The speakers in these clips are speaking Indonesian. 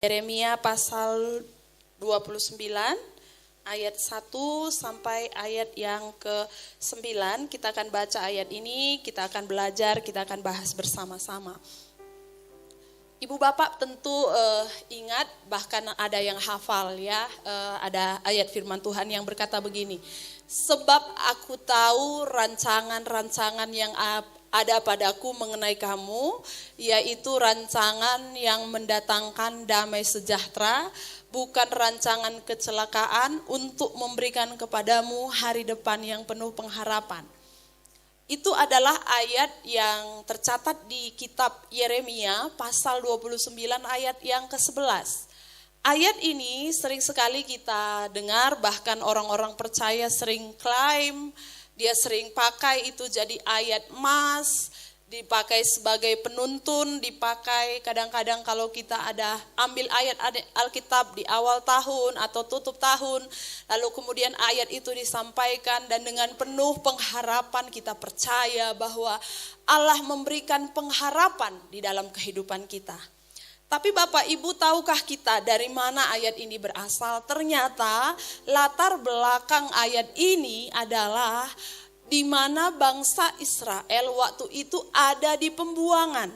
Yeremia pasal 29 ayat 1 sampai ayat yang ke-9. Kita akan baca ayat ini, kita akan belajar, kita akan bahas bersama-sama. Ibu bapak tentu ingat, bahkan ada yang hafal ya, ada ayat firman Tuhan yang berkata begini. Sebab aku tahu rancangan-rancangan yang ada padaku mengenai kamu, yaitu rancangan yang mendatangkan damai sejahtera, bukan rancangan kecelakaan, untuk memberikan kepadamu hari depan yang penuh pengharapan. Itu adalah ayat yang tercatat di kitab Yeremia pasal 29 ayat yang ke-11. Ayat ini sering sekali kita dengar, bahkan orang-orang percaya sering klaim, dia sering pakai itu jadi ayat emas, dipakai sebagai penuntun, dipakai kadang-kadang kalau kita ada ambil ayat Alkitab di awal tahun atau tutup tahun, lalu kemudian ayat itu disampaikan dan dengan penuh pengharapan kita percaya bahwa Allah memberikan pengharapan di dalam kehidupan kita. Tapi Bapak Ibu, tahukah kita dari mana ayat ini berasal? Ternyata latar belakang ayat ini adalah di mana bangsa Israel waktu itu ada di pembuangan.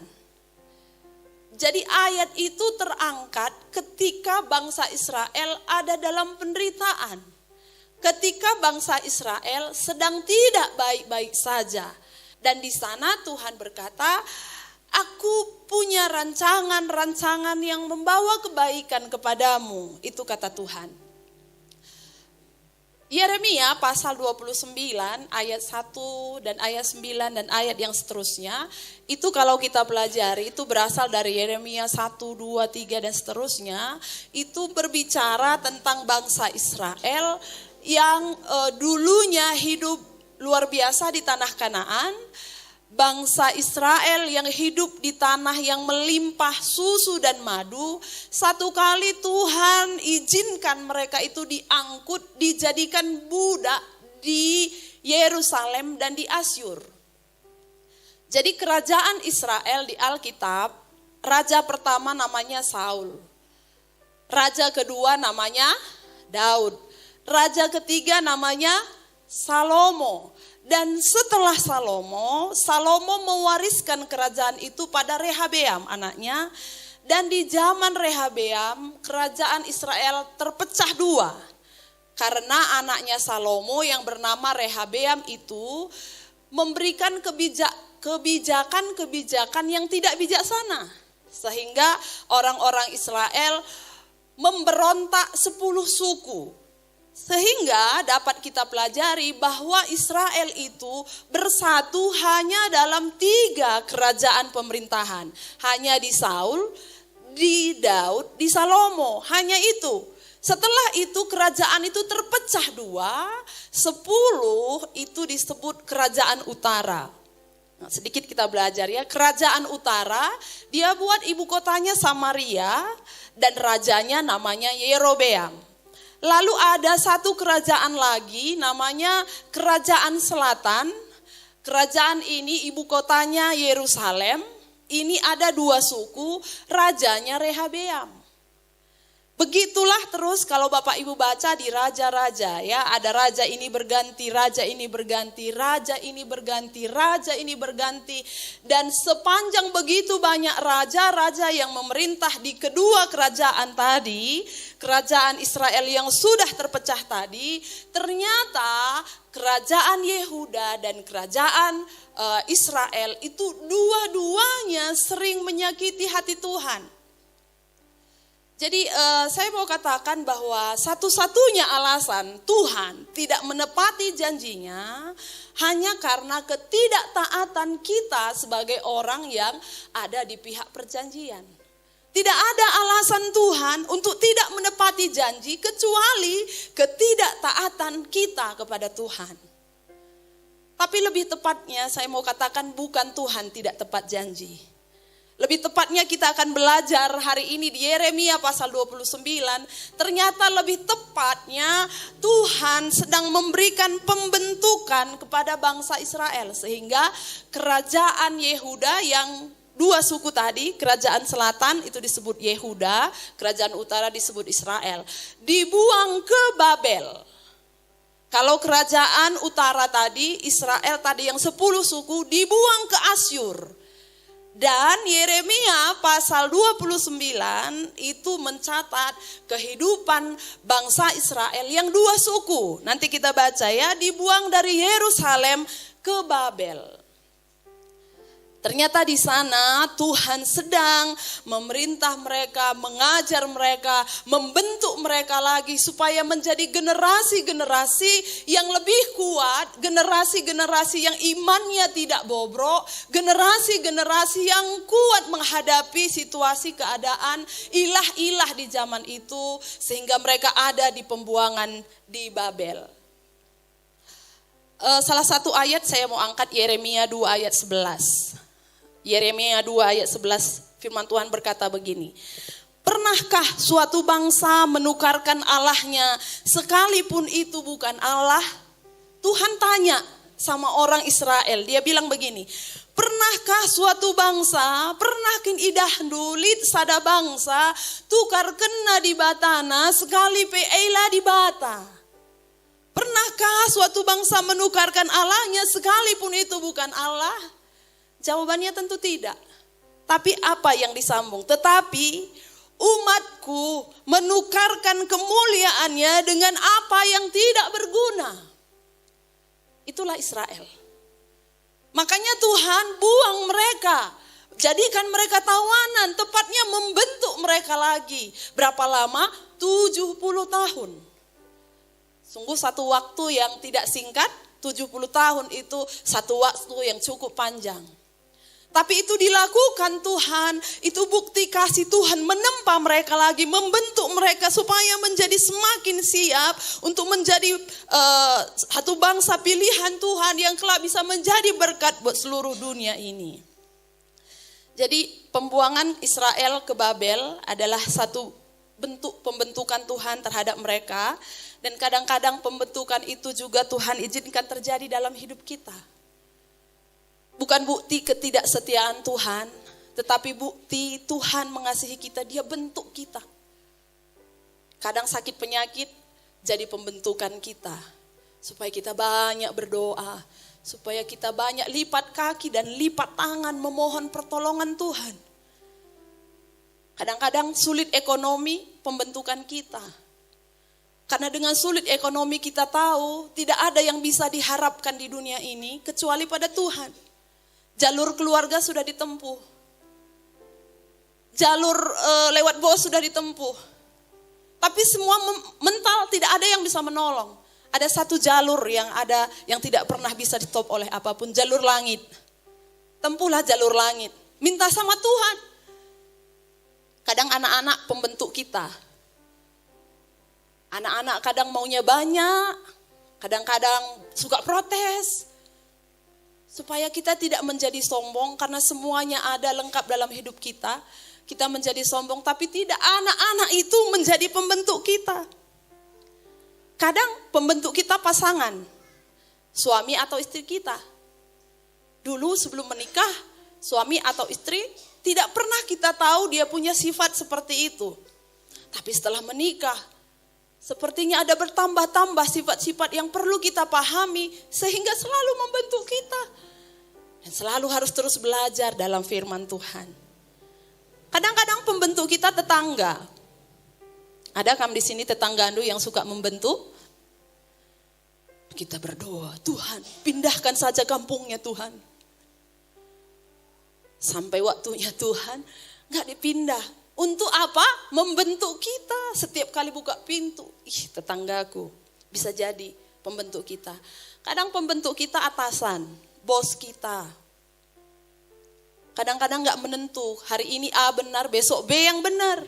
Jadi ayat itu terangkat ketika bangsa Israel ada dalam penderitaan. Ketika bangsa Israel sedang tidak baik-baik saja. Dan di sana Tuhan berkata, aku punya rancangan-rancangan yang membawa kebaikan kepadamu. Itu kata Tuhan. Yeremia pasal 29 ayat 1 dan ayat 9 dan ayat yang seterusnya. Itu kalau kita pelajari itu berasal dari Yeremia 1, 2, 3 dan seterusnya. Itu berbicara tentang bangsa Israel yang dulunya hidup luar biasa di tanah Kanaan. Bangsa Israel yang hidup di tanah yang melimpah susu dan madu, satu kali Tuhan izinkan mereka itu diangkut, dijadikan budak di Yerusalem dan di Asyur. Jadi kerajaan Israel di Alkitab, raja pertama namanya Saul, raja kedua namanya Daud, raja ketiga namanya Salomo. Dan setelah Salomo mewariskan kerajaan itu pada Rehabeam anaknya. Dan di zaman Rehabeam kerajaan Israel terpecah dua. Karena anaknya Salomo yang bernama Rehabeam itu memberikan kebijakan-kebijakan yang tidak bijaksana. Sehingga orang-orang Israel memberontak 10 suku. Sehingga dapat kita pelajari bahwa Israel itu bersatu hanya dalam 3 kerajaan pemerintahan. Hanya di Saul, di Daud, di Salomo, hanya itu. Setelah itu kerajaan itu terpecah 2, 10 itu disebut kerajaan utara. Nah, sedikit kita belajar ya, kerajaan utara dia buat ibu kotanya Samaria dan rajanya namanya Yerobeam. Lalu ada satu kerajaan lagi namanya kerajaan selatan. Kerajaan ini ibu kotanya Yerusalem. Ini ada 2 suku, rajanya Rehabeam. Begitulah terus kalau Bapak Ibu baca di raja-raja ya. Ada raja ini berganti, raja ini berganti, raja ini berganti, raja ini berganti. Dan sepanjang begitu banyak raja-raja yang memerintah di kedua kerajaan tadi, kerajaan Israel yang sudah terpecah tadi, ternyata kerajaan Yehuda dan kerajaan Israel itu dua-duanya sering menyakiti hati Tuhan. Jadi saya mau katakan bahwa satu-satunya alasan Tuhan tidak menepati janjinya hanya karena ketidaktaatan kita sebagai orang yang ada di pihak perjanjian. Tidak ada alasan Tuhan untuk tidak menepati janji kecuali ketidaktaatan kita kepada Tuhan. Tapi lebih tepatnya saya mau katakan bukan Tuhan tidak tepat janji. Lebih tepatnya kita akan belajar hari ini di Yeremia pasal 29. Ternyata lebih tepatnya Tuhan sedang memberikan pembentukan kepada bangsa Israel. Sehingga kerajaan Yehuda yang dua suku tadi, kerajaan selatan itu disebut Yehuda, kerajaan utara disebut Israel. Dibuang ke Babel. Kalau kerajaan utara tadi, Israel tadi yang 10 suku dibuang ke Asyur. Dan Yeremia pasal 29 itu mencatat kehidupan bangsa Israel yang 2 suku. Nanti kita baca ya, dibuang dari Yerusalem ke Babel. Ternyata di sana Tuhan sedang memerintah mereka, mengajar mereka, membentuk mereka lagi supaya menjadi generasi-generasi yang lebih kuat, generasi-generasi yang imannya tidak bobrok, generasi-generasi yang kuat menghadapi situasi keadaan ilah-ilah di zaman itu sehingga mereka ada di pembuangan di Babel. Salah satu ayat saya mau angkat Yeremia 2 ayat 11. Yeremia 2 ayat 11 firman Tuhan berkata begini. Pernahkah suatu bangsa menukarkan Allahnya sekalipun itu bukan Allah? Tuhan tanya sama orang Israel. Dia bilang begini. Pernahkah suatu bangsa, pernahkin idah dulit sada bangsa, tukar kena di batana sekali peela di bata. Pernahkah suatu bangsa menukarkan Allahnya sekalipun itu bukan Allah? Jawabannya tentu tidak. Tapi apa yang disambung? Tetapi umatku menukarkan kemuliaannya dengan apa yang tidak berguna. Itulah Israel. Makanya Tuhan buang mereka. Jadikan mereka tawanan. Tepatnya membentuk mereka lagi. Berapa lama? 70 tahun. Sungguh satu waktu yang tidak singkat. 70 tahun itu satu waktu yang cukup panjang. Tapi itu dilakukan Tuhan, itu bukti kasih Tuhan menempa mereka lagi, membentuk mereka supaya menjadi semakin siap untuk menjadi satu bangsa pilihan Tuhan yang kelak bisa menjadi berkat buat seluruh dunia ini. Jadi pembuangan Israel ke Babel adalah satu bentuk pembentukan Tuhan terhadap mereka. Dan kadang-kadang pembentukan itu juga Tuhan izinkan terjadi dalam hidup kita. Bukan bukti ketidaksetiaan Tuhan, tetapi bukti Tuhan mengasihi kita, Dia bentuk kita. Kadang sakit penyakit jadi pembentukan kita, supaya kita banyak berdoa, supaya kita banyak lipat kaki dan lipat tangan memohon pertolongan Tuhan. Kadang-kadang sulit ekonomi, pembentukan kita. Karena dengan sulit ekonomi kita tahu tidak ada yang bisa diharapkan di dunia ini kecuali pada Tuhan. Jalur keluarga sudah ditempuh. Jalur lewat bos sudah ditempuh. Tapi semua mental tidak ada yang bisa menolong. Ada satu jalur yang tidak pernah bisa ditop oleh apapun, jalur langit. Tempuhlah jalur langit. Minta sama Tuhan. Kadang anak-anak pembentuk kita. Anak-anak kadang maunya banyak, kadang-kadang suka protes. Supaya kita tidak menjadi sombong karena semuanya ada lengkap dalam hidup kita. Kita menjadi sombong tapi tidak, anak-anak itu menjadi pembentuk kita. Kadang pembentuk kita pasangan, suami atau istri kita. Dulu sebelum menikah, suami atau istri tidak pernah kita tahu dia punya sifat seperti itu. Tapi setelah menikah, sepertinya ada bertambah-tambah sifat-sifat yang perlu kita pahami sehingga selalu membentuk kita. Dan selalu harus terus belajar dalam firman Tuhan. Kadang-kadang pembentuk kita tetangga. Ada kamu di sini tetangga Anda yang suka membentuk? Kita berdoa, Tuhan pindahkan saja kampungnya Tuhan. Sampai waktunya Tuhan gak dipindah. Untuk apa? Membentuk kita. Setiap kali buka pintu, tetanggaku bisa jadi pembentuk kita. Kadang pembentuk kita atasan, bos kita. Kadang-kadang gak menentu, hari ini A benar, besok B yang benar.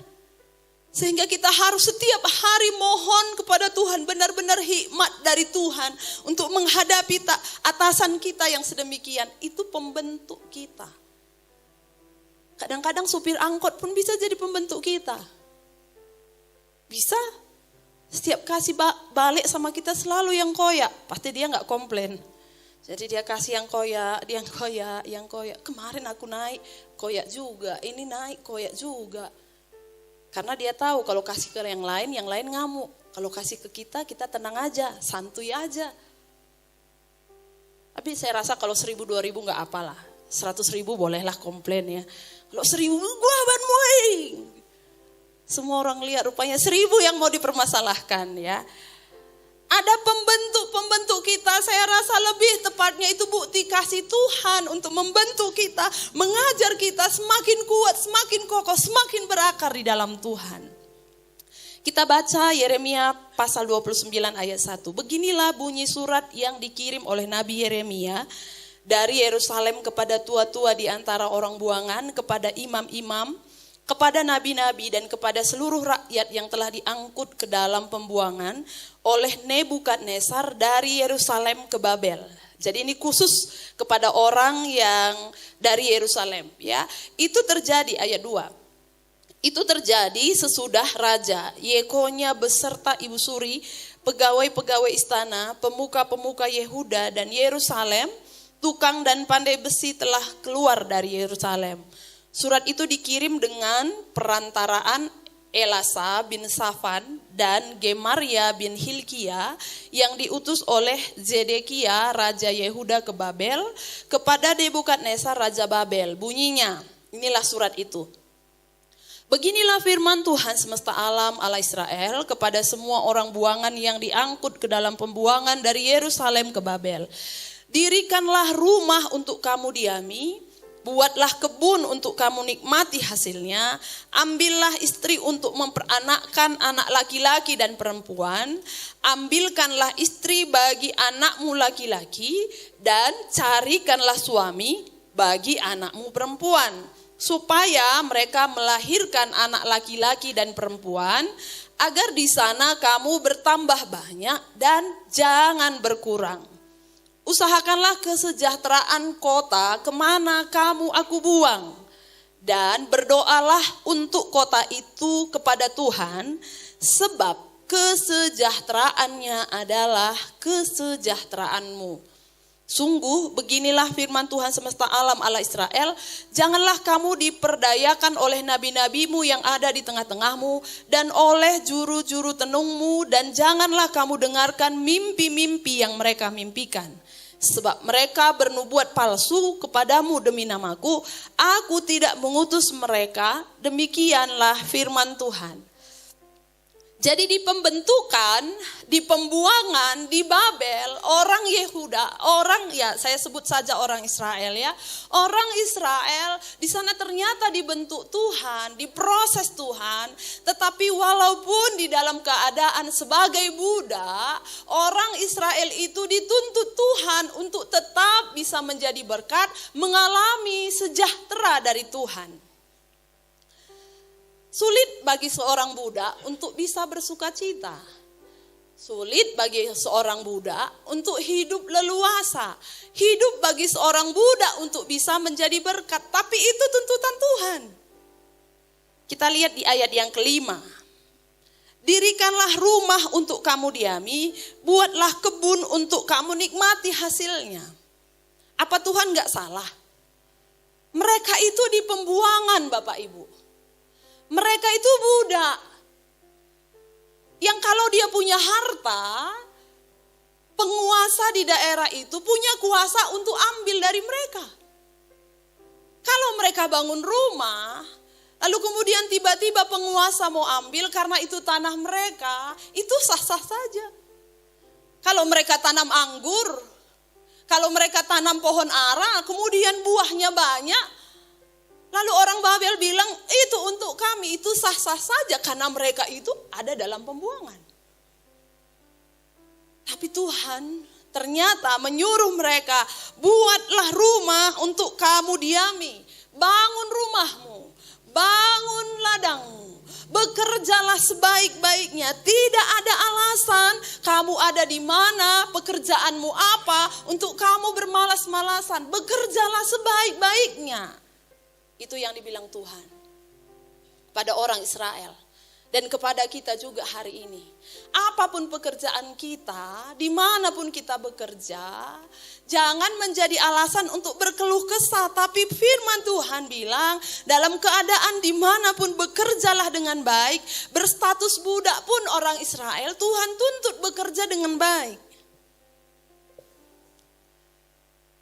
Sehingga kita harus setiap hari mohon kepada Tuhan, benar-benar hikmat dari Tuhan untuk menghadapi atasan kita yang sedemikian. Itu pembentuk kita. Kadang-kadang supir angkot pun bisa jadi pembentuk kita. Bisa. Setiap kasih balik sama kita selalu yang koyak. Pasti dia gak komplain. Jadi dia kasih yang koyak, dia yang koyak. Kemarin aku naik, koyak juga. Ini naik, koyak juga. Karena dia tahu kalau kasih ke yang lain ngamuk. Kalau kasih ke kita, kita tenang aja, santuy aja. Tapi saya rasa kalau 1.000, 2.000 gak apalah. 100.000 bolehlah komplain ya. Kalau 1.000, gua banmuing. Semua orang lihat rupanya 1.000 yang mau dipermasalahkan ya. Ada pembentuk kita, saya rasa lebih tepatnya itu bukti kasih Tuhan untuk membentuk kita, mengajar kita semakin kuat, semakin kokoh, semakin berakar di dalam Tuhan. Kita baca Yeremia pasal 29 ayat 1. Beginilah bunyi surat yang dikirim oleh Nabi Yeremia dari Yerusalem kepada tua-tua di antara orang buangan, kepada imam-imam, kepada nabi-nabi dan kepada seluruh rakyat yang telah diangkut ke dalam pembuangan oleh Nebukadnezar dari Yerusalem ke Babel. Jadi ini khusus kepada orang yang dari Yerusalem ya. Itu terjadi ayat 2. Itu terjadi sesudah Raja Yekonya beserta ibu suri, pegawai-pegawai istana, pemuka-pemuka Yehuda dan Yerusalem, tukang dan pandai besi telah keluar dari Yerusalem. Surat itu dikirim dengan perantaraan Elasa bin Safan dan Gemaria bin Hilkia yang diutus oleh Zedekia Raja Yehuda ke Babel kepada Nebukadnezar Raja Babel. Bunyinya, inilah surat itu. Beginilah firman Tuhan semesta alam Allah Israel kepada semua orang buangan yang diangkut ke dalam pembuangan dari Yerusalem ke Babel. Dirikanlah rumah untuk kamu diami, buatlah kebun untuk kamu nikmati hasilnya, ambillah istri untuk memperanakkan anak laki-laki dan perempuan, ambilkanlah istri bagi anakmu laki-laki, dan carikanlah suami bagi anakmu perempuan, supaya mereka melahirkan anak laki-laki dan perempuan, agar di sana kamu bertambah banyak dan jangan berkurang. Usahakanlah kesejahteraan kota kemana kamu aku buang. Dan berdoalah untuk kota itu kepada Tuhan, sebab kesejahteraannya adalah kesejahteraanmu. Sungguh beginilah firman Tuhan semesta alam Allah Israel, janganlah kamu diperdayakan oleh nabi-nabimu yang ada di tengah-tengahmu dan oleh juru-juru tenungmu, dan janganlah kamu dengarkan mimpi-mimpi yang mereka mimpikan. Sebab mereka bernubuat palsu kepadamu demi namaku, aku tidak mengutus mereka, demikianlah firman Tuhan. Jadi di pembentukan, di pembuangan, di Babel, orang Yehuda, saya sebut saja orang Israel ya. Orang Israel di sana ternyata dibentuk Tuhan, diproses Tuhan. Tetapi walaupun di dalam keadaan sebagai budak, orang Israel itu dituntut Tuhan untuk tetap bisa menjadi berkat, mengalami sejahtera dari Tuhan. Sulit bagi seorang budak untuk bisa bersuka cita. Sulit bagi seorang budak untuk hidup leluasa. Hidup bagi seorang budak untuk bisa menjadi berkat. Tapi itu tuntutan Tuhan. Kita lihat di ayat yang kelima. Dirikanlah rumah untuk kamu diami, buatlah kebun untuk kamu nikmati hasilnya. Apa Tuhan gak salah? Mereka itu di pembuangan Bapak Ibu. Mereka itu budak yang kalau dia punya harta, penguasa di daerah itu punya kuasa untuk ambil dari mereka. Kalau mereka bangun rumah, lalu kemudian tiba-tiba penguasa mau ambil karena itu tanah mereka, itu sah-sah saja. Kalau mereka tanam anggur, kalau mereka tanam pohon ara, kemudian buahnya banyak, lalu orang Babel bilang, itu untuk kami, itu sah-sah saja karena mereka itu ada dalam pembuangan. Tapi Tuhan ternyata menyuruh mereka, buatlah rumah untuk kamu diami. Bangun rumahmu, bangun ladangmu, bekerjalah sebaik-baiknya. Tidak ada alasan kamu ada di mana, pekerjaanmu apa, untuk kamu bermalas-malasan. Bekerjalah sebaik-baiknya. Itu yang dibilang Tuhan pada orang Israel. Dan kepada kita juga hari ini. Apapun pekerjaan kita, dimanapun kita bekerja, jangan menjadi alasan untuk berkeluh kesah. Tapi firman Tuhan bilang, dalam keadaan dimanapun bekerjalah dengan baik. Berstatus budak pun orang Israel, Tuhan tuntut bekerja dengan baik.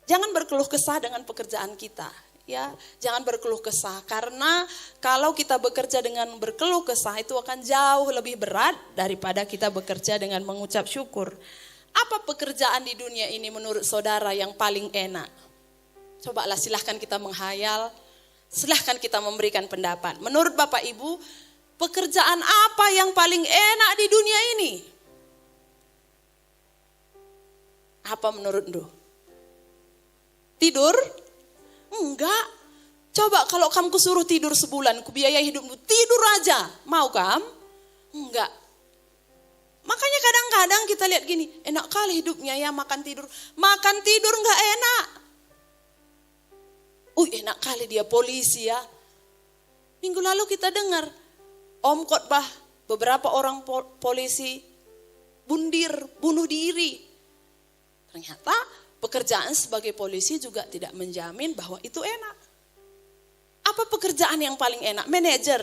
Jangan berkeluh kesah dengan pekerjaan kita. Ya, jangan berkeluh kesah, karena kalau kita bekerja dengan berkeluh kesah itu akan jauh lebih berat daripada kita bekerja dengan mengucap syukur. Apa pekerjaan di dunia ini menurut saudara yang paling enak? Cobalah, silahkan kita menghayal, silahkan kita memberikan pendapat. Menurut Bapak Ibu, pekerjaan apa yang paling enak di dunia ini? Apa menurut Ndo? Tidur? Enggak. Coba kalau kamu kusuruh tidur sebulan, kubiayai hidupmu, tidur aja. Mau kam? Enggak. Makanya kadang-kadang kita lihat gini, enak kali hidupnya ya makan tidur. Makan tidur enggak enak. Enak kali dia polisi ya. Minggu lalu kita dengar, Om khotbah beberapa orang polisi bunuh diri. Ternyata pekerjaan sebagai polisi juga tidak menjamin bahwa itu enak. Apa pekerjaan yang paling enak? Manajer.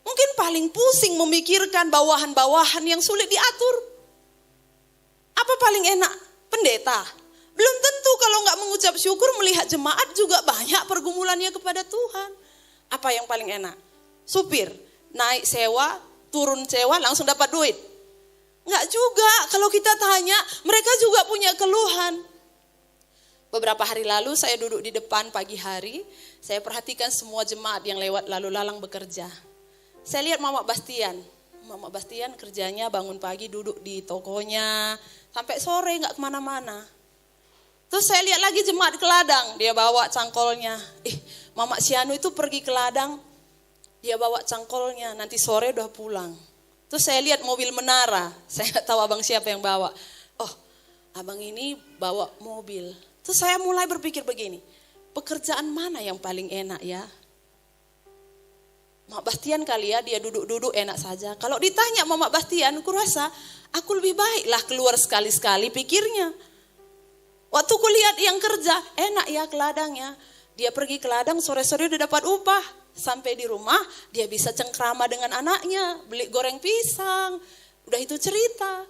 Mungkin paling pusing memikirkan bawahan-bawahan yang sulit diatur. Apa paling enak? Pendeta. Belum tentu, kalau nggak mengucap syukur melihat jemaat juga banyak pergumulannya kepada Tuhan. Apa yang paling enak? Supir. Naik sewa, turun sewa langsung dapat duit. Nggak juga. Kalau kita tanya, mereka juga punya keluhan. Beberapa hari lalu saya duduk di depan pagi hari, saya perhatikan semua jemaat yang lewat lalu lalang bekerja. Saya lihat Mama Bastian. Mama Bastian kerjanya bangun pagi duduk di tokonya, sampai sore nggak kemana-mana. Terus saya lihat lagi jemaat ke ladang, dia bawa cangkolnya. Mama Sianu itu pergi ke ladang, dia bawa cangkolnya, nanti sore udah pulang. Terus saya lihat mobil menara, saya nggak tahu abang siapa yang bawa. Abang ini bawa mobil. Terus saya mulai berpikir begini, pekerjaan mana yang paling enak ya? Mak Bastian kali ya, dia duduk-duduk enak saja. Kalau ditanya Mak Bastian, aku rasa aku lebih baiklah keluar sekali-sekali pikirnya. Waktu ku lihat yang kerja, enak ya ke ladangnya. Dia pergi ke ladang, sore-sore udah dapat upah. Sampai di rumah, dia bisa cengkrama dengan anaknya, beli goreng pisang. Udah itu cerita.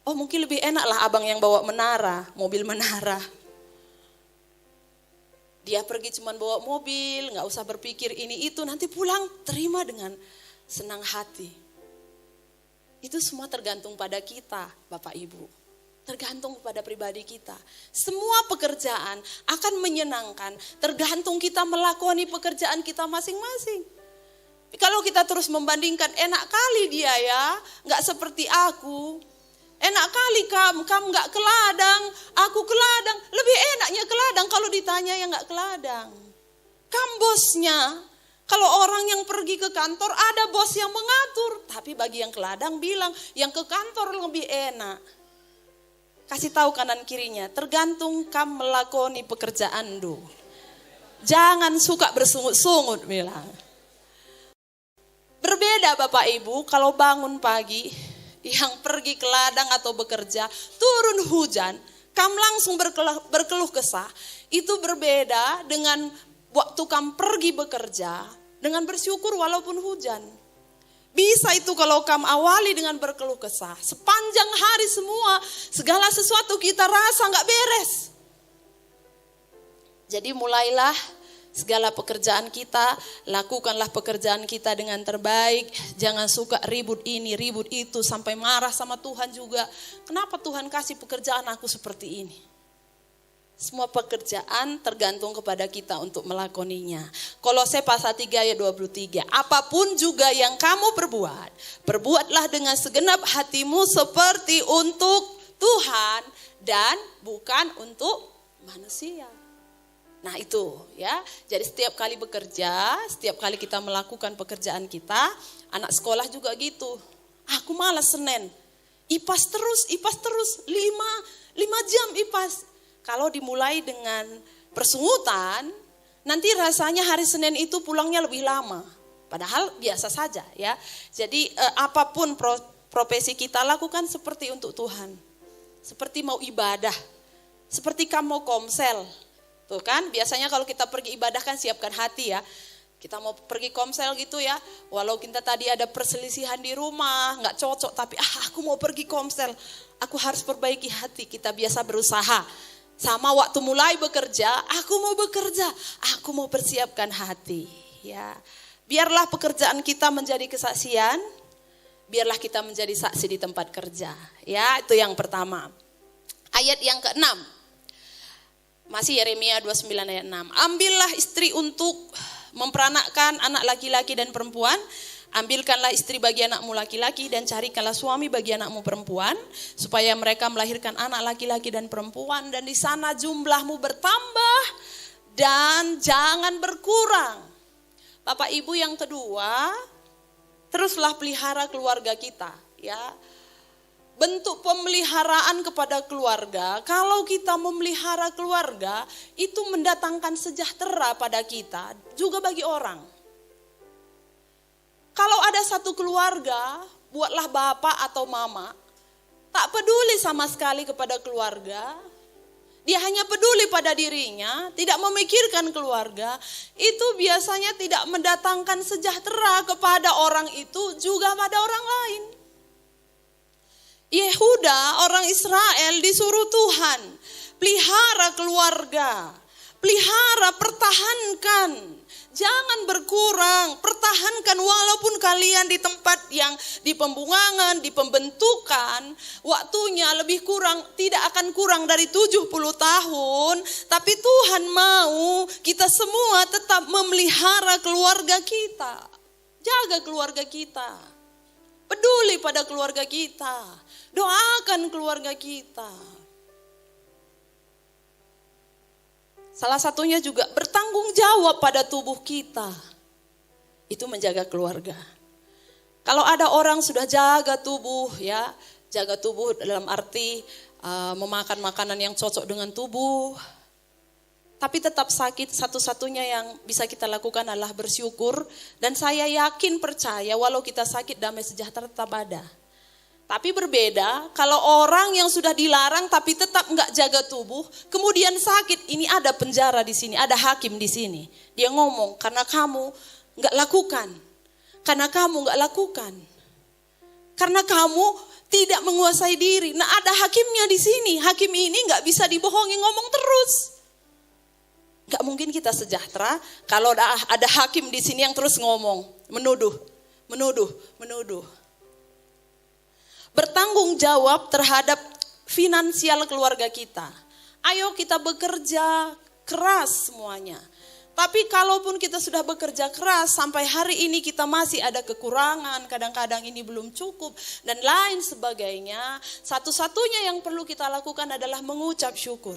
Mungkin lebih enak lah abang yang bawa menara, mobil menara. Dia pergi cuma bawa mobil, gak usah berpikir ini itu, nanti pulang terima dengan senang hati. Itu semua tergantung pada kita, Bapak Ibu. Tergantung pada pribadi kita. Semua pekerjaan akan menyenangkan, tergantung kita melakoni pekerjaan kita masing-masing. Kalau kita terus membandingkan, enak kali dia ya, gak seperti aku. Enak kali kamu gak ke ladang, aku ke ladang. Lebih enaknya ke ladang kalau ditanya yang gak ke ladang. Kamu bosnya, kalau orang yang pergi ke kantor ada bos yang mengatur. Tapi bagi yang ke ladang bilang, yang ke kantor lebih enak. Kasih tahu kanan kirinya, tergantung kamu melakoni pekerjaan do. Jangan suka bersungut-sungut bilang. Berbeda Bapak Ibu, kalau bangun pagi, yang pergi ke ladang atau bekerja, turun hujan, kamu langsung berkeluh kesah. Itu berbeda dengan waktu kamu pergi bekerja, dengan bersyukur walaupun hujan. Bisa itu kalau kamu awali dengan berkeluh kesah. Sepanjang hari semua, segala sesuatu kita rasa gak beres. Jadi mulailah segala pekerjaan kita, lakukanlah pekerjaan kita dengan terbaik. Jangan suka ribut ini, ribut itu, sampai marah sama Tuhan juga. Kenapa Tuhan kasih pekerjaan aku seperti ini? Semua pekerjaan tergantung kepada kita untuk melakoninya. Kolose pasal 3 ayat 23. Apapun juga yang kamu perbuat, perbuatlah dengan segenap hatimu seperti untuk Tuhan dan bukan untuk manusia. Nah itu ya, jadi setiap kali bekerja, setiap kali kita melakukan pekerjaan kita, anak sekolah juga gitu. Aku malas Senin, IPAS terus, 5 jam IPAS. Kalau dimulai dengan persungutan, nanti rasanya hari Senin itu pulangnya lebih lama. Padahal biasa saja ya. Jadi apapun profesi kita lakukan seperti untuk Tuhan. Seperti mau ibadah. Seperti kamu komsel. Tuh kan, biasanya kalau kita pergi ibadah kan siapkan hati ya. Kita mau pergi komsel gitu ya. Walau kita tadi ada perselisihan di rumah, gak cocok. Tapi aku mau pergi komsel. Aku harus perbaiki hati. Kita biasa berusaha. Sama waktu mulai bekerja, aku mau bekerja. Aku mau persiapkan hati ya. Biarlah pekerjaan kita menjadi kesaksian, biarlah kita menjadi saksi di tempat kerja. Ya, itu yang pertama. Ayat yang ke-6. Masih Yeremia 29 ayat 6. Ambillah istri untuk memperanakkan anak laki-laki dan perempuan. Ambilkanlah istri bagi anakmu laki-laki dan carikanlah suami bagi anakmu perempuan. Supaya mereka melahirkan anak laki-laki dan perempuan. Dan di sana jumlahmu bertambah dan jangan berkurang. Bapak Ibu yang kedua, teruslah pelihara keluarga kita ya. Bentuk pemeliharaan kepada keluarga, kalau kita memelihara keluarga, itu mendatangkan sejahtera pada kita, juga bagi orang. Kalau ada satu keluarga, buatlah bapak atau mama, tak peduli sama sekali kepada keluarga, dia hanya peduli pada dirinya, tidak memikirkan keluarga, itu biasanya tidak mendatangkan sejahtera kepada orang itu juga pada orang lain. Yehuda, orang Israel disuruh Tuhan, pelihara keluarga, pelihara, pertahankan. Jangan berkurang, pertahankan walaupun kalian di tempat yang di pembungangan, di pembentukan, waktunya lebih kurang, tidak akan kurang dari 70 tahun. Tapi Tuhan mau kita semua tetap memelihara keluarga kita. Jaga keluarga kita. Peduli pada keluarga kita. Doakan keluarga kita. Salah satunya juga bertanggung jawab pada tubuh kita. Itu menjaga keluarga. Kalau ada orang sudah jaga tubuh ya, jaga tubuh dalam arti memakan makanan yang cocok dengan tubuh. Tapi tetap sakit, satu-satunya yang bisa kita lakukan adalah bersyukur. Dan saya yakin percaya walau kita sakit, damai sejahtera tetap ada. Tapi berbeda kalau orang yang sudah dilarang tapi tetap enggak jaga tubuh, kemudian sakit, ini ada penjara di sini, ada hakim di sini. Dia ngomong, karena kamu enggak lakukan. Karena kamu enggak lakukan. Karena kamu tidak menguasai diri. Nah, ada hakimnya di sini. Hakim ini enggak bisa dibohongi, ngomong terus. Enggak mungkin kita sejahtera kalau ada hakim di sini yang terus ngomong, menuduh. Bertanggung jawab terhadap finansial keluarga kita. Ayo kita bekerja keras semuanya. Tapi kalaupun kita sudah bekerja keras sampai hari ini kita masih ada kekurangan, kadang-kadang ini belum cukup dan lain sebagainya, satu-satunya yang perlu kita lakukan adalah mengucap syukur.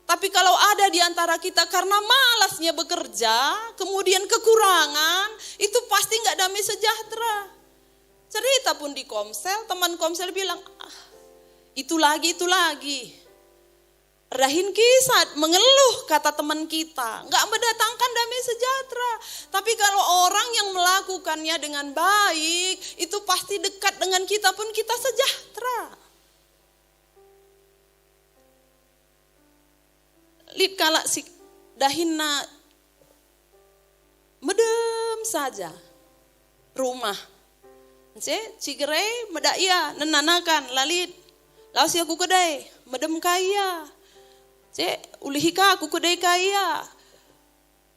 Tapi kalau ada di antara kita karena malasnya bekerja, kemudian kekurangan, itu pasti gak damai sejahtera. Cerita pun di komsel, teman komsel bilang, itu lagi. Rahin kisah, mengeluh kata teman kita, gak mendatangkan damai sejahtera. Tapi kalau orang yang melakukannya dengan baik, itu pasti dekat dengan kita pun kita sejahtera. Lid kalak si dahina medem saja rumah. Cigere medaya nenanakan lalit laos aku kedai medem kaya. Ulihika aku kedai kaya.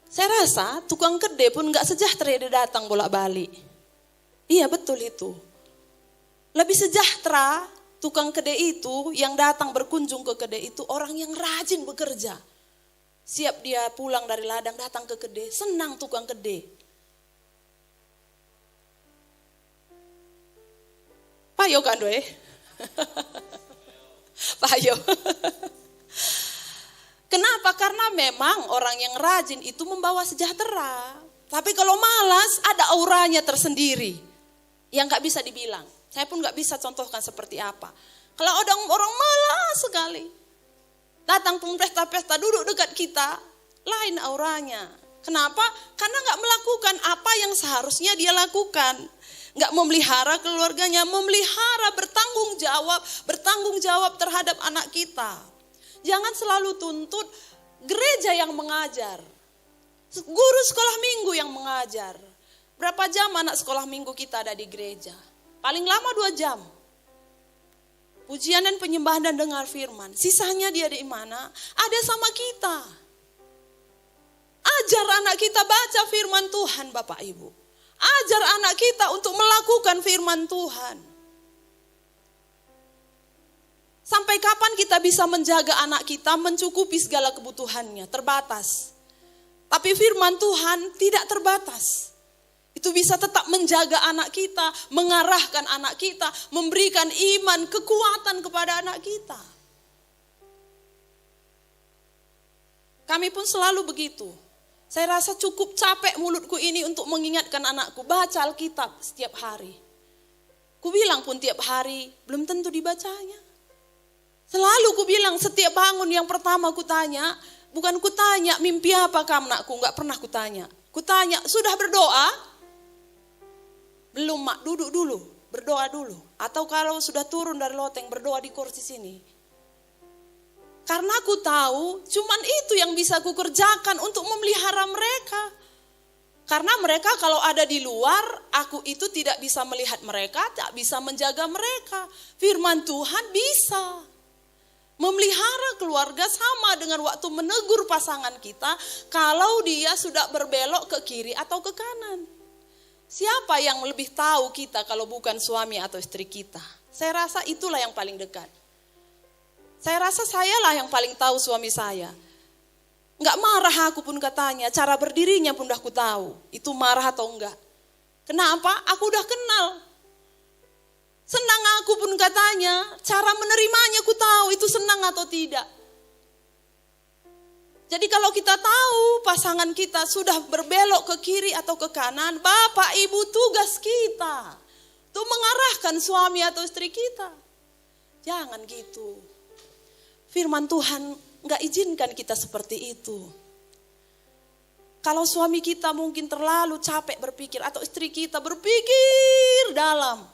Saya rasa tukang kedai pun enggak sejahtera dia datang bolak-balik. Iya betul itu. Lebih sejahtera tukang kedai itu yang datang berkunjung ke kedai itu orang yang rajin bekerja. Siap dia pulang dari ladang datang ke kedai, senang tukang kedai. Payo kan doe. Payo. Kenapa? Karena memang orang yang rajin itu membawa sejahtera. Tapi kalau malas ada auranya tersendiri yang gak bisa dibilang. Saya pun gak bisa contohkan seperti apa. Kalau ada orang malas sekali, datang pun pesta-pesta duduk dekat kita, lain auranya. Kenapa? Karena nggak melakukan apa yang seharusnya dia lakukan. Nggak memelihara keluarganya, memelihara bertanggung jawab terhadap anak kita. Jangan selalu tuntut gereja yang mengajar. Guru sekolah minggu yang mengajar. Berapa jam anak sekolah minggu kita ada di gereja? Paling lama 2 jam. Pujian dan penyembahan dan dengar firman. Sisanya dia di mana? Ada sama kita. Ajar anak kita baca firman Tuhan, Bapak Ibu. Ajar anak kita untuk melakukan firman Tuhan. Sampai kapan kita bisa menjaga anak kita mencukupi segala kebutuhannya? Terbatas. Tapi firman Tuhan tidak terbatas. Itu bisa tetap menjaga anak kita, mengarahkan anak kita, memberikan iman, kekuatan kepada anak kita. Kami pun selalu begitu. Saya rasa cukup capek mulutku ini untuk mengingatkan anakku, baca Alkitab setiap hari. Ku bilang pun tiap hari, belum tentu dibacanya. Selalu ku bilang setiap bangun yang pertama ku tanya, bukan ku tanya mimpi apa kamu anakku, enggak pernah ku tanya. Ku tanya, sudah berdoa? Belum mak, duduk dulu, berdoa dulu. Atau kalau sudah turun dari loteng, berdoa di kursi sini. Karena aku tahu cuman itu yang bisa aku kerjakan untuk memelihara mereka. Karena mereka kalau ada di luar, aku itu tidak bisa melihat mereka, tak bisa menjaga mereka. Firman Tuhan bisa. Memelihara keluarga sama dengan waktu menegur pasangan kita, kalau dia sudah berbelok ke kiri atau ke kanan. Siapa yang lebih tahu kita kalau bukan suami atau istri kita? Saya rasa itulah yang paling dekat. Saya rasa sayalah yang paling tahu suami saya. Enggak marah aku pun katanya, cara berdirinya pun udah aku tahu. Itu marah atau enggak. Kenapa? Aku udah kenal. Senang aku pun katanya, cara menerimanya aku tahu itu senang atau tidak. Jadi kalau kita tahu pasangan kita sudah berbelok ke kiri atau ke kanan, Bapak Ibu tugas kita itu mengarahkan suami atau istri kita. Jangan gitu. Firman Tuhan gak izinkan kita seperti itu. Kalau suami kita mungkin terlalu capek berpikir atau istri kita berpikir dalam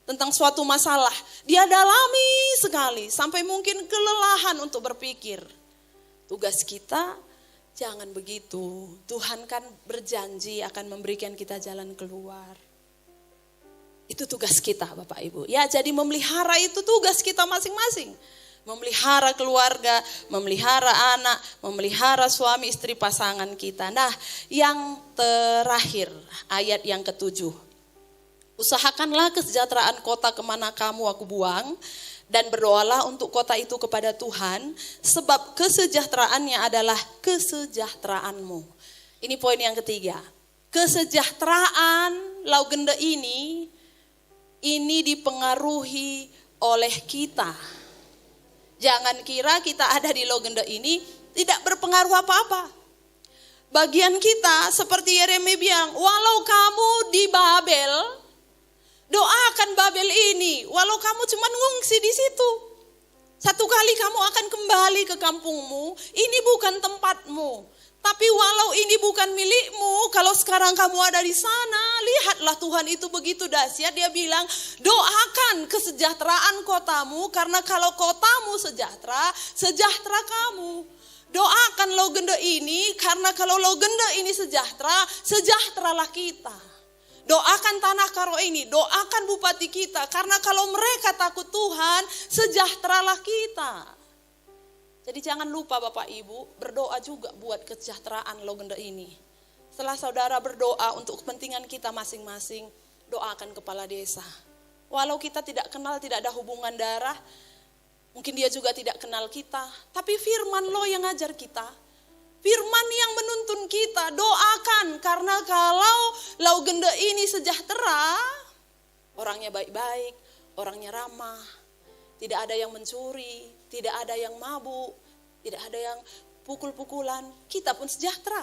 tentang suatu masalah, dia dalami sekali sampai mungkin kelelahan untuk berpikir. Tugas kita jangan begitu. Tuhan kan berjanji akan memberikan kita jalan keluar. Itu tugas kita Bapak Ibu. Ya, jadi memelihara itu tugas kita masing-masing. Memelihara keluarga, memelihara anak, memelihara suami istri pasangan kita. Nah, yang terakhir ayat yang ke-7. Usahakanlah kesejahteraan kota kemana kamu aku buang, dan berdoalah untuk kota itu kepada Tuhan, sebab kesejahteraannya adalah kesejahteraanmu. Ini poin yang ketiga. Kesejahteraan Laugende ini dipengaruhi oleh kita. Jangan kira kita ada di Laugende ini tidak berpengaruh apa-apa. Bagian kita seperti Yeremia bilang, walau kamu di Babel, doakan Babel ini. Walau kamu cuma ngungsi di situ, satu kali kamu akan kembali ke kampungmu. Ini bukan tempatmu. Tapi walau ini bukan milikmu, kalau sekarang kamu ada di sana, lihatlah Tuhan itu begitu dahsyat. Dia bilang, doakan kesejahteraan kotamu, karena kalau kotamu sejahtera, sejahtera kamu. Doakan Laugende ini, karena kalau Laugende ini sejahtera, sejahteralah kita. Doakan Tanah Karo ini, doakan bupati kita, karena kalau mereka takut Tuhan, sejahteralah kita. Jadi jangan lupa Bapak Ibu, berdoa juga buat kesejahteraan Laugende ini. Setelah saudara berdoa untuk kepentingan kita masing-masing, doakan kepala desa. Walau kita tidak kenal, tidak ada hubungan darah, mungkin dia juga tidak kenal kita, tapi firman lo yang ngajar kita. Firman yang menuntun kita, doakan. Karena kalau Laugende ini sejahtera, orangnya baik-baik, orangnya ramah, tidak ada yang mencuri, tidak ada yang mabuk, tidak ada yang pukul-pukulan, kita pun sejahtera.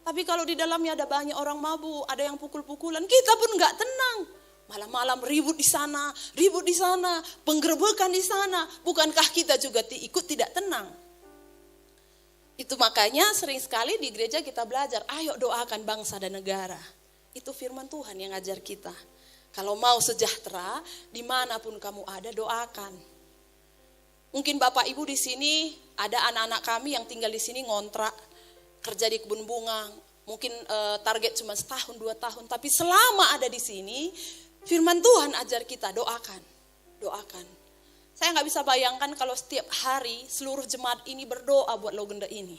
Tapi kalau di dalamnya ada banyak orang mabuk, ada yang pukul-pukulan, kita pun gak tenang. Malam-malam ribut di sana, penggerebekan di sana. Bukankah kita juga ikut tidak tenang? Itu makanya sering sekali di gereja kita belajar, ayo doakan bangsa dan negara. Itu firman Tuhan yang ngajar kita. Kalau mau sejahtera, dimanapun kamu ada, doakan. Mungkin Bapak Ibu di sini ada anak-anak kami yang tinggal di sini ngontrak, kerja di kebun bunga. Mungkin target cuma setahun, 2 tahun. Tapi selama ada di sini, firman Tuhan ajar kita, doakan. Doakan. Saya nggak bisa bayangkan kalau setiap hari seluruh jemaat ini berdoa buat Logenda ini.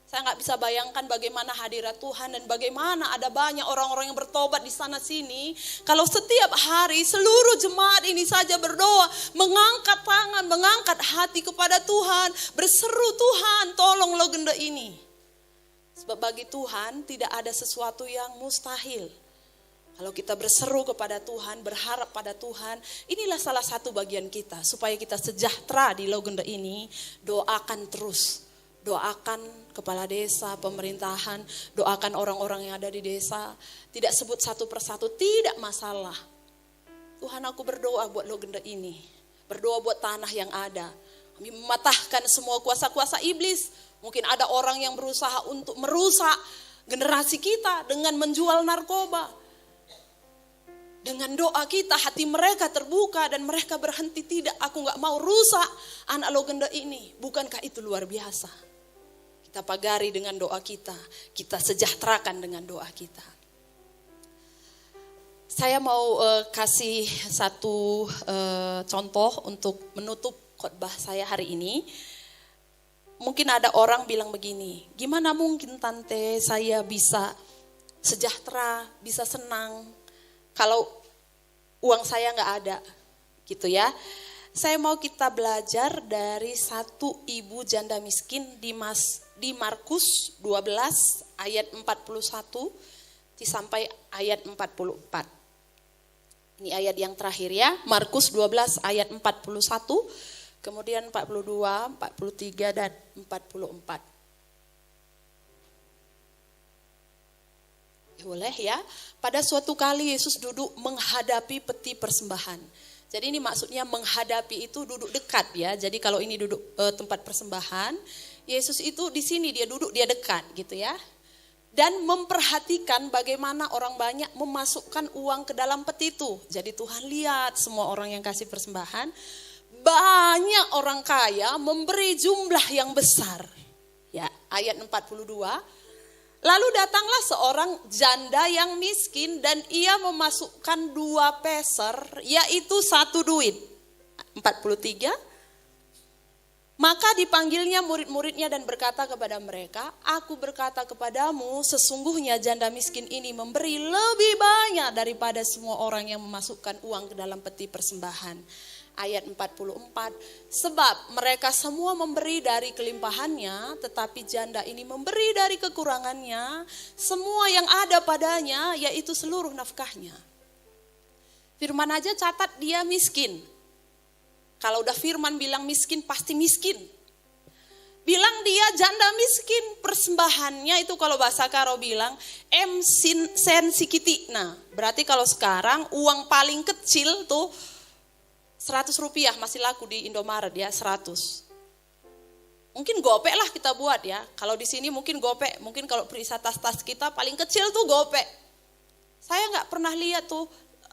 Saya nggak bisa bayangkan bagaimana hadirat Tuhan dan bagaimana ada banyak orang-orang yang bertobat di sana sini. Kalau setiap hari seluruh jemaat ini saja berdoa, mengangkat tangan, mengangkat hati kepada Tuhan, berseru Tuhan, tolong Logenda ini. Sebab bagi Tuhan tidak ada sesuatu yang mustahil. Kalau kita berseru kepada Tuhan, berharap pada Tuhan, inilah salah satu bagian kita. Supaya kita sejahtera di Logenda ini, doakan terus. Doakan kepala desa, pemerintahan, doakan orang-orang yang ada di desa. Tidak sebut satu persatu, tidak masalah. Tuhan, aku berdoa buat Logenda ini. Berdoa buat tanah yang ada. Kami mematahkan semua kuasa-kuasa iblis. Mungkin ada orang yang berusaha untuk merusak generasi kita dengan menjual narkoba. Dengan doa kita hati mereka terbuka dan mereka berhenti, tidak, aku gak mau rusak anak Logenda ini. Bukankah itu luar biasa? Kita pagari dengan doa kita sejahterakan dengan doa kita. Saya mau kasih satu contoh untuk menutup khotbah saya hari ini. Mungkin ada orang bilang begini, gimana mungkin tante saya bisa sejahtera, bisa senang kalau uang saya gak ada, gitu ya. Saya mau kita belajar dari satu ibu janda miskin di Markus 12 ayat 41 sampai ayat 44. Ini ayat yang terakhir ya, Markus 12 ayat 41, kemudian 42, 43 dan 44. Boleh ya. Pada suatu kali Yesus duduk menghadapi peti persembahan. Jadi ini maksudnya menghadapi itu duduk dekat ya. Jadi kalau ini duduk tempat persembahan, Yesus itu di sini dia duduk, dia dekat gitu ya. Dan memperhatikan bagaimana orang banyak memasukkan uang ke dalam peti itu. Jadi Tuhan lihat semua orang yang kasih persembahan, banyak orang kaya memberi jumlah yang besar. Ya, ayat 42. Lalu datanglah seorang janda yang miskin dan ia memasukkan 2 peser, yaitu 1 duit. 43. Maka dipanggilnya murid-muridnya dan berkata kepada mereka, aku berkata kepadamu, sesungguhnya janda miskin ini memberi lebih banyak daripada semua orang yang memasukkan uang ke dalam peti persembahan. Ayat 44, sebab mereka semua memberi dari kelimpahannya, tetapi janda ini memberi dari kekurangannya, semua yang ada padanya, yaitu seluruh nafkahnya. Firman aja catat dia miskin. Kalau udah firman bilang miskin, pasti miskin. Bilang dia janda miskin, persembahannya itu kalau bahasa Karo bilang, sen sikiti. Nah, berarti kalau sekarang uang paling kecil tuh 100 rupiah masih laku di Indomaret ya, 100. Mungkin gopek lah kita buat ya. Kalau di sini mungkin gopek, mungkin kalau perisa tas-tas kita paling kecil tuh gopek. Saya nggak pernah lihat tuh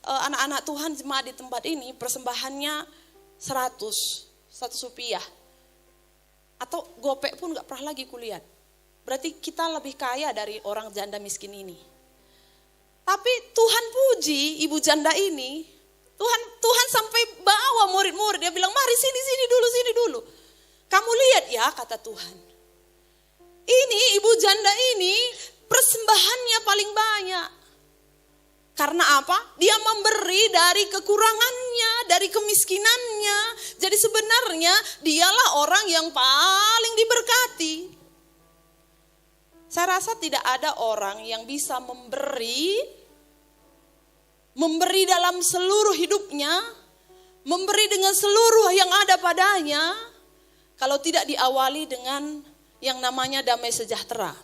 anak-anak Tuhan jemaat di tempat ini persembahannya 100 rupiah. Atau gopek pun nggak pernah lagi kulihat. Berarti kita lebih kaya dari orang janda miskin ini. Tapi Tuhan puji ibu janda ini. Tuhan sampai bawa murid-murid, dia bilang mari sini dulu. Kamu lihat ya kata Tuhan. Ini ibu janda ini persembahannya paling banyak. Karena apa? Dia memberi dari kekurangannya, dari kemiskinannya. Jadi sebenarnya dialah orang yang paling diberkati. Saya rasa tidak ada orang yang bisa memberi dalam seluruh hidupnya, memberi dengan seluruh yang ada padanya, kalau tidak diawali dengan yang namanya damai sejahtera.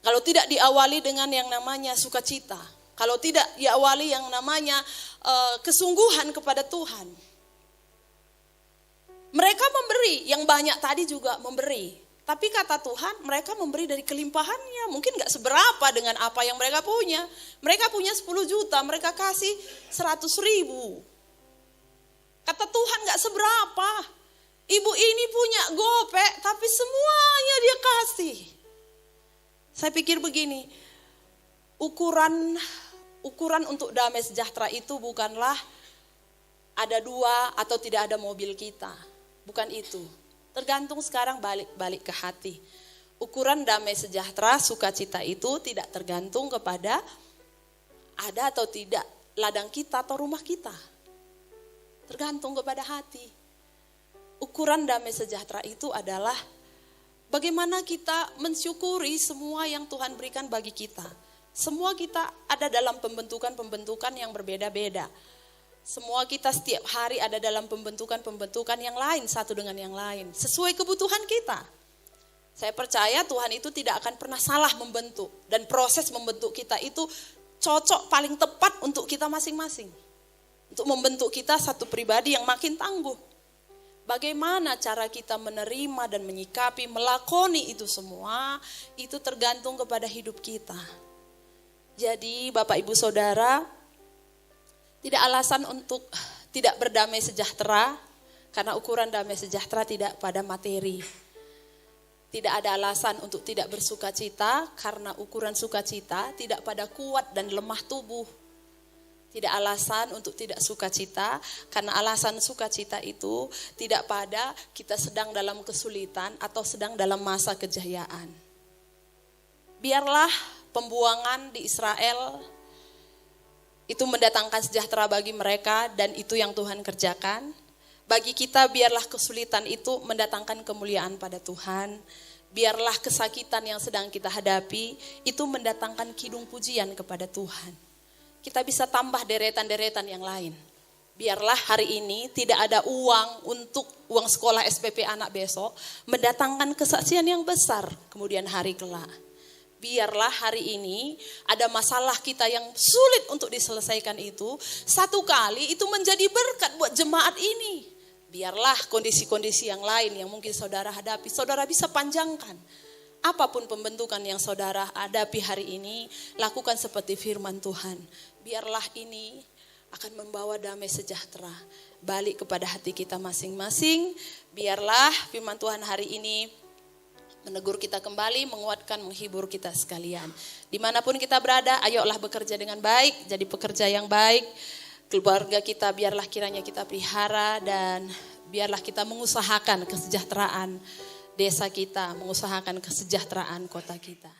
Kalau tidak diawali dengan yang namanya sukacita. Kalau tidak diawali yang namanya kesungguhan kepada Tuhan. Mereka memberi, yang banyak tadi juga memberi. Tapi kata Tuhan, mereka memberi dari kelimpahannya. Mungkin gak seberapa dengan apa yang mereka punya. Mereka punya 10 juta, mereka kasih 100.000. Kata Tuhan gak seberapa. Ibu ini punya gopek, tapi semuanya dia kasih. Saya pikir begini, ukuran untuk damai sejahtera itu bukanlah ada 2 atau tidak ada mobil kita. Bukan itu. Tergantung sekarang balik ke hati. Ukuran damai sejahtera, sukacita itu tidak tergantung kepada ada atau tidak ladang kita atau rumah kita. Tergantung kepada hati. Ukuran damai sejahtera itu adalah bagaimana kita mensyukuri semua yang Tuhan berikan bagi kita. Semua kita ada dalam pembentukan yang berbeda-beda. Semua kita setiap hari ada dalam pembentukan yang lain satu dengan yang lain. Sesuai kebutuhan kita. Saya percaya Tuhan itu tidak akan pernah salah membentuk. Dan proses membentuk kita itu cocok paling tepat untuk kita masing-masing. Untuk membentuk kita satu pribadi yang makin tangguh. Bagaimana cara kita menerima dan menyikapi, melakoni itu semua, itu tergantung kepada hidup kita. Jadi Bapak Ibu Saudara, tidak alasan untuk tidak berdamai sejahtera, karena ukuran damai sejahtera tidak pada materi. Tidak ada alasan untuk tidak bersukacita, karena ukuran sukacita tidak pada kuat dan lemah tubuh. Tidak alasan untuk tidak sukacita, karena alasan sukacita itu tidak pada kita sedang dalam kesulitan atau sedang dalam masa kejayaan. Biarlah pembuangan di Israel itu mendatangkan sejahtera bagi mereka dan itu yang Tuhan kerjakan. Bagi kita biarlah kesulitan itu mendatangkan kemuliaan pada Tuhan. Biarlah kesakitan yang sedang kita hadapi itu mendatangkan kidung pujian kepada Tuhan. Kita bisa tambah deretan-deretan yang lain. Biarlah hari ini tidak ada uang untuk uang sekolah SPP anak besok mendatangkan kesaksian yang besar kemudian hari kelak. Biarlah hari ini ada masalah kita yang sulit untuk diselesaikan itu, satu kali itu menjadi berkat buat jemaat ini. Biarlah kondisi-kondisi yang lain yang mungkin saudara hadapi, saudara bisa panjangkan. Apapun pembentukan yang saudara hadapi hari ini, lakukan seperti firman Tuhan. Biarlah ini akan membawa damai sejahtera balik kepada hati kita masing-masing. Biarlah firman Tuhan hari ini menegur kita kembali, menguatkan, menghibur kita sekalian. Dimanapun kita berada, ayolah bekerja dengan baik, jadi pekerja yang baik. Keluarga kita biarlah kiranya kita pelihara dan biarlah kita mengusahakan kesejahteraan desa kita, mengusahakan kesejahteraan kota kita.